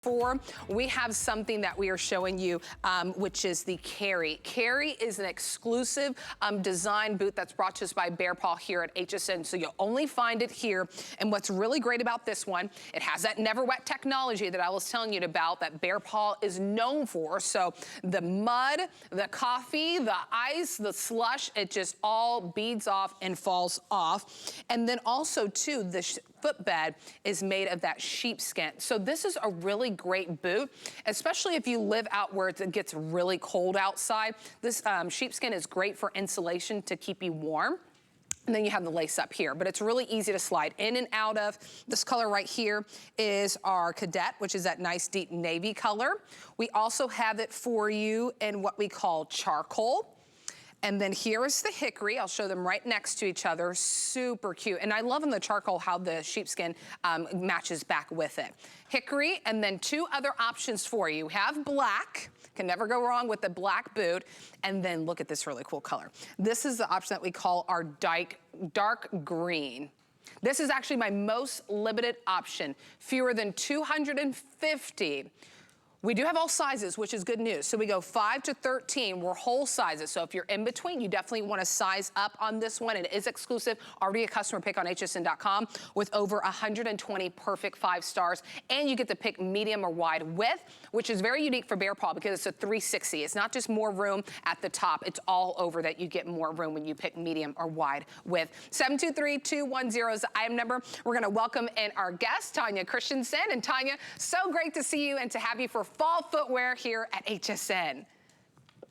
We have something that we are showing you, which is the Kerri. Kerri is an exclusive design boot that's brought to us by BEARPAW here at HSN, so you'll only find it here. And what's really great about this one, it has that NeverWet technology that I was telling you about that BEARPAW is known for. So the mud, the coffee, the ice, the slush, it just all beads off and falls off. And then also too, the footbed is made of that sheepskin. So this is a really great boot, especially if you live out where it gets really cold outside. This sheepskin is great for insulation to keep you warm. And then you have the lace up here, but it's really easy to slide in and out of. This color right here is our cadet, which is that nice deep navy color. We also have it for you in what we call charcoal. And then here is the hickory. I'll show them right next to each other. Super cute. And I love in the charcoal how the sheepskin matches back with it. Hickory, and then two other options for you. We have black. Can never go wrong with the black boot. And then look at this really cool color. This is the option that we call our dark green. This is actually my most limited option. Fewer than 250. We do have all sizes, which is good news. So we go 5 to 13, we're whole sizes. So if you're in between, you definitely wanna size up on this one. It is exclusive, already a customer pick on hsn.com with over 120 perfect 5 stars. And you get to pick medium or wide width, which is very unique for BEARPAW because it's a 360. It's not just more room at the top, it's all over that you get more room when you pick medium or wide width. 723-210 is the item number. We're gonna welcome in our guest, Tanya Christensen. And Tanya, so great to see you and to have you for fall footwear here at HSN.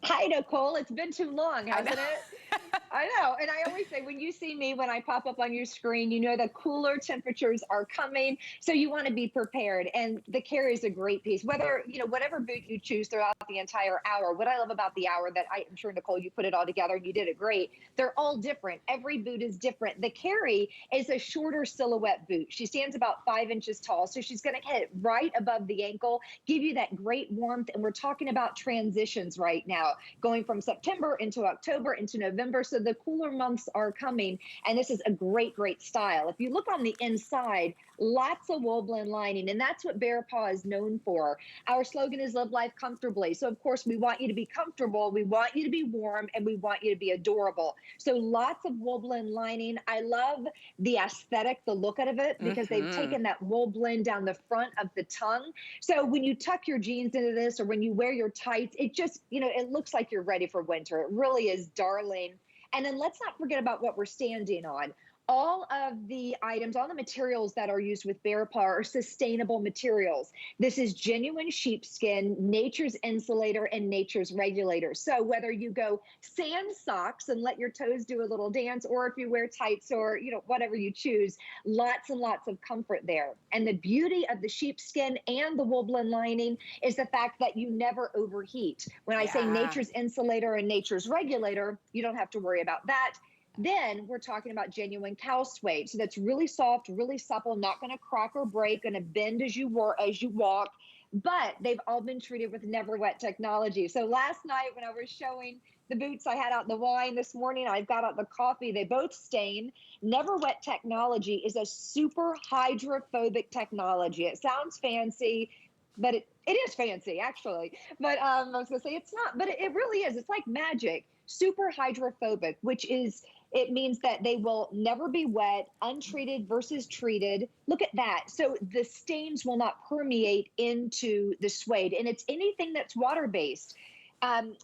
Hi, Nicole. It's been too long, hasn't it? I know. And I always say, when you see me, when I pop up on your screen, you know the cooler temperatures are coming. So you want to be prepared. And the Kerri is a great piece. Whether, you know, whatever boot you choose throughout the entire hour. What I love about the hour that I'm sure, Nicole, you put it all together and you did it great. They're all different. Every boot is different. The Kerri is a shorter silhouette boot. She stands about 5 inches tall. So she's going to hit it right above the ankle, give you that great warmth. And we're talking about transitions right now, going from September into October into November. So the cooler months are coming, and this is a great, great style. If you look on the inside, lots of wool blend lining, and that's what BEARPAW is known for. Our slogan is live life comfortably. So of course we want you to be comfortable, we want you to be warm, and we want you to be adorable. So lots of wool blend lining. I love the aesthetic, the look of it, because they've taken that wool blend down the front of the tongue. So when you tuck your jeans into this or when you wear your tights, it just, you know, it looks like you're ready for winter. It really is darling. And then let's not forget about what we're standing on. All of the items, all the materials that are used with BEARPAW are sustainable materials. This is genuine sheepskin, nature's insulator, and nature's regulator. So whether you go sand socks and let your toes do a little dance, or if you wear tights or, you know, whatever you choose, lots and lots of comfort there. And the beauty of the sheepskin and the wool blend lining is the fact that you never overheat. When I say nature's insulator and nature's regulator, you don't have to worry about that. Then we're talking about genuine cow suede. So that's really soft, really supple, not going to crack or break, going to bend as you walk. But they've all been treated with NeverWet technology. So last night when I was showing the boots, I had out the wine. This morning I've got out the coffee. They both stain. NeverWet technology is a super hydrophobic technology. It sounds fancy, but it is fancy actually. But I was going to say it's not, but it really is. It's like magic. Super hydrophobic, which is, it means that they will never be wet, untreated versus treated. Look at that. So the stains will not permeate into the suede, and it's anything that's water-based.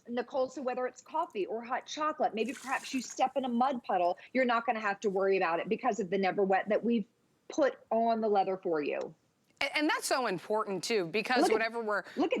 Nicole, so whether it's coffee or hot chocolate, maybe perhaps you step in a mud puddle, you're not going to have to worry about it because of the NeverWet that we've put on the leather for you. And that's so important too, because whenever look at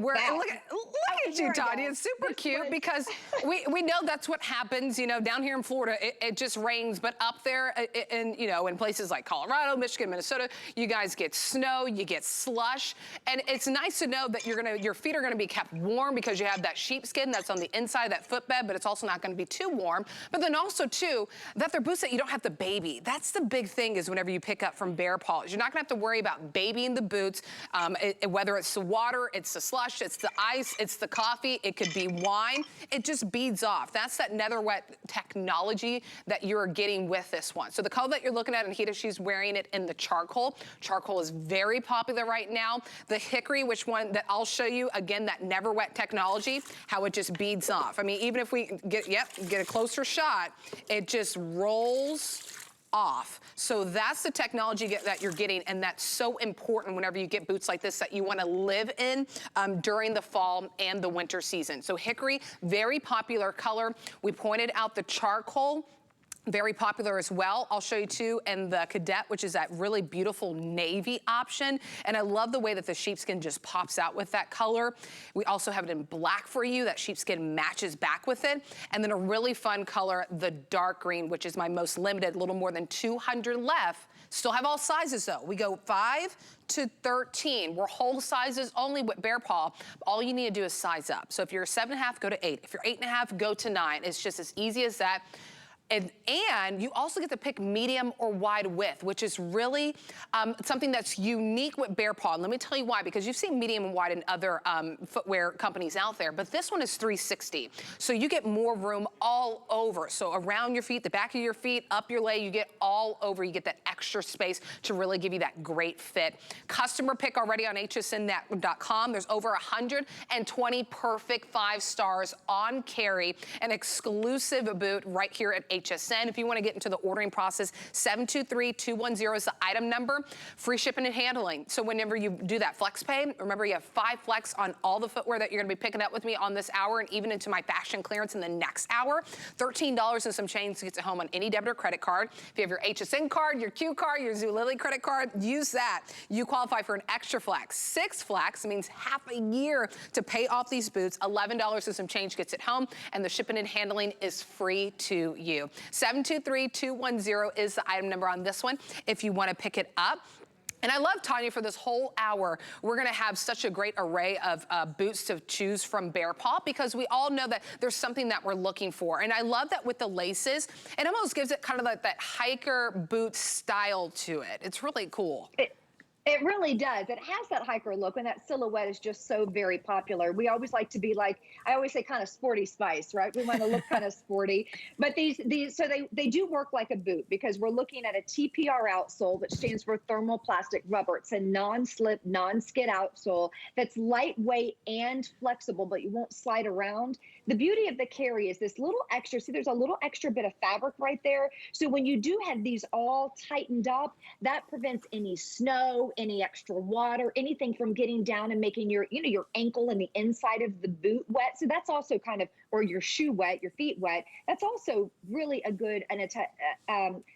you, Tanya. It's super cute because we know that's what happens. You know, down here in Florida, it just rains, but up there, you know, in places like Colorado, Michigan, Minnesota, you guys get snow, you get slush, and it's nice to know that your feet are gonna be kept warm because you have that sheepskin that's on the inside of that footbed, but it's also not gonna be too warm. But then also too, that they're boots that you don't have to baby. That's the big thing is whenever you pick up from BEARPAW, you're not gonna have to worry about babying the exclusive boots, whether it's the water, it's the slush, it's the ice, it's the coffee, it could be wine, it just beads off. That's that NeverWet technology that you're getting with this one. So the color that you're looking at in Hita, she's wearing it in the charcoal. Charcoal is very popular right now. The hickory, which one that I'll show you, again, that NeverWet technology, how it just beads off. I mean, even if we get a closer shot, it just rolls off. So that's the technology that you're getting, and that's so important whenever you get boots like this that you want to live in during the fall and the winter season. So hickory, very popular color. We pointed out the charcoal, very popular as well. I'll show you too, and the cadet, which is that really beautiful navy option. And I love the way that the sheepskin just pops out with that color. We also have it in black for you. That sheepskin matches back with it. And then a really fun color, the dark green, which is my most limited, a little more than 200 left. Still have all sizes though. We go 5 to 13. We're whole sizes only with BearPaw. All you need to do is size up. So if you're 7.5, go to 8. If you're 8.5, go to 9. It's just as easy as that. And you also get to pick medium or wide width, which is really something that's unique with BearPaw. And let me tell you why, because you've seen medium and wide in other footwear companies out there, but this one is 360. So you get more room all over. So around your feet, the back of your feet, up your leg, you get all over. You get that extra space to really give you that great fit. Customer pick already on hsn.com. There's over 120 perfect 5 stars on Kerri, an exclusive boot right here at HSN. If you want to get into the ordering process, 723-210 is the item number. Free shipping and handling. So whenever you do that flex pay, remember you have 5 flex on all the footwear that you're going to be picking up with me on this hour and even into my fashion clearance in the next hour. $13 and some change to get to home on any debit or credit card. If you have your HSN card, your Q card, your Zulily credit card, use that. You qualify for an extra flex. 6 flex means half a year to pay off these boots. $11 and some change gets it home, and the shipping and handling is free to you. 723-210 is the item number on this one if you want to pick it up. And I love, Tanya, for this whole hour, we're going to have such a great array of boots to choose from BearPaw, because we all know that there's something that we're looking for. And I love that with the laces, it almost gives it kind of like that hiker boot style to it. It's really cool. It really does. It has that hiker look, and that silhouette is just so very popular. We always like to be like, I always say kind of sporty spice, right? We want to look kind of sporty. But so they do work like a boot, because we're looking at a TPR outsole, which stands for thermoplastic rubber. It's a non-slip, non-skid outsole that's lightweight and flexible, but you won't slide around. The beauty of the Kerri is this little extra, see there's a little extra bit of fabric right there. So when you do have these all tightened up, that prevents any snow, any extra water, anything from getting down and making your, your ankle and the inside of the boot wet. So that's also kind of, or your shoe wet, your feet wet. That's also really a good, and it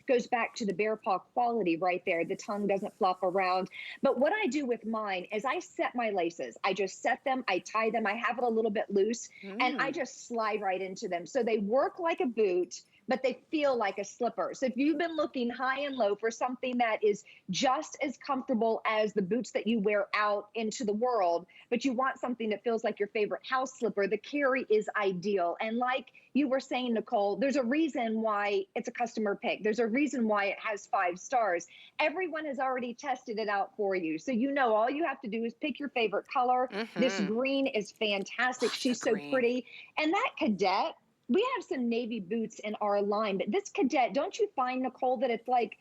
goes back to the BearPaw quality right there. The tongue doesn't flop around. But what I do with mine is I set my laces. I just set them, I tie them, I have it a little bit loose, and I just slide right into them. So they work like a boot, but they feel like a slipper. So if you've been looking high and low for something that is just as comfortable as the boots that you wear out into the world, but you want something that feels like your favorite house slipper, the Kerri is ideal. And like you were saying, Nicole, there's a reason why it's a customer pick. There's a reason why it has 5 stars. Everyone has already tested it out for you. So all you have to do is pick your favorite color. This green is fantastic. She's so pretty. And that cadet, we have some navy boots in our line, but this cadet, don't you find, Nicole, that it's like,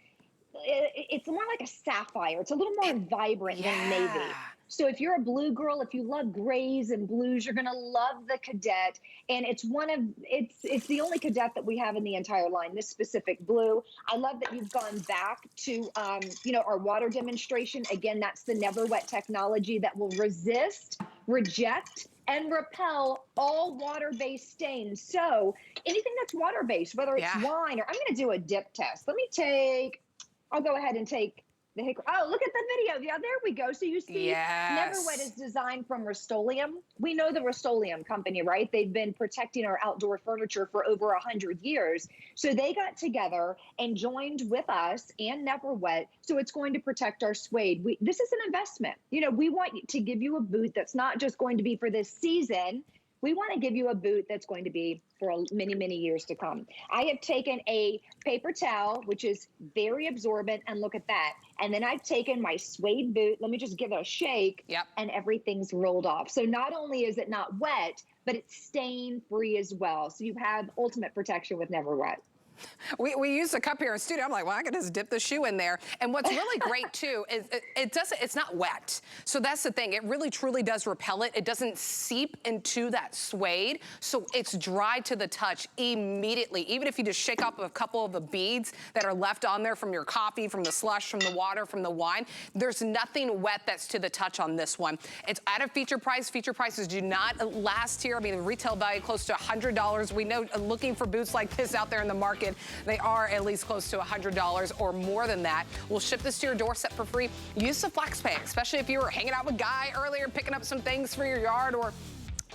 it's more like a sapphire. It's a little more vibrant than navy. So if you're a blue girl, if you love grays and blues, you're gonna love the cadet. And it's it's the only cadet that we have in the entire line, this specific blue. I love that you've gone back to, our water demonstration. Again, that's the NeverWet technology that will resist, reject, and repel all water-based stains. So anything that's water-based, whether it's wine, or I'm gonna do a dip test. I'll go ahead and take the hickory. Oh, look at the video. Yeah, there we go. So you see, NeverWet is designed from Rust-Oleum. We know the Rust-Oleum company, right? They've been protecting our outdoor furniture for over 100 years. So they got together and joined with us and NeverWet. So it's going to protect our suede. This is an investment. We want to give you a boot that's not just going to be for this season, we want to give you a boot that's going to be for many, many years to come. I have taken a paper towel, which is very absorbent, and look at that. And then I've taken my suede boot. Let me just give it a shake. Yep. And everything's rolled off. So not only is it not wet, but it's stain free as well. So you have ultimate protection with NeverWet. We used a cup here in studio. I'm like, well, I can just dip the shoe in there. And what's really great too is it's not wet. So that's the thing. It really truly does repel it. It doesn't seep into that suede. So it's dry to the touch immediately. Even if you just shake up a couple of the beads that are left on there from your coffee, from the slush, from the water, from the wine, there's nothing wet that's to the touch on this one. It's at a feature price. Feature prices do not last here. I mean, the retail value close to $100. We know looking for boots like this out there in the market, they are at least close to $100 or more than that. We'll ship this to your doorstep for free. Use the flex pay, especially if you were hanging out with Guy earlier, picking up some things for your yard or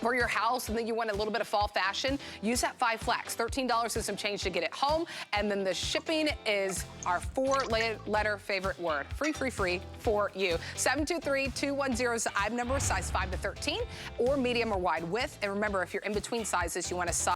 for your house, and then you want a little bit of fall fashion. Use that 5 flex, $13 and some change to get it home. And then the shipping is our 4-letter favorite word. Free, free, free for you. 723-210 is the item number, size 5 to 13, or medium or wide width. And remember, if you're in between sizes, you want to size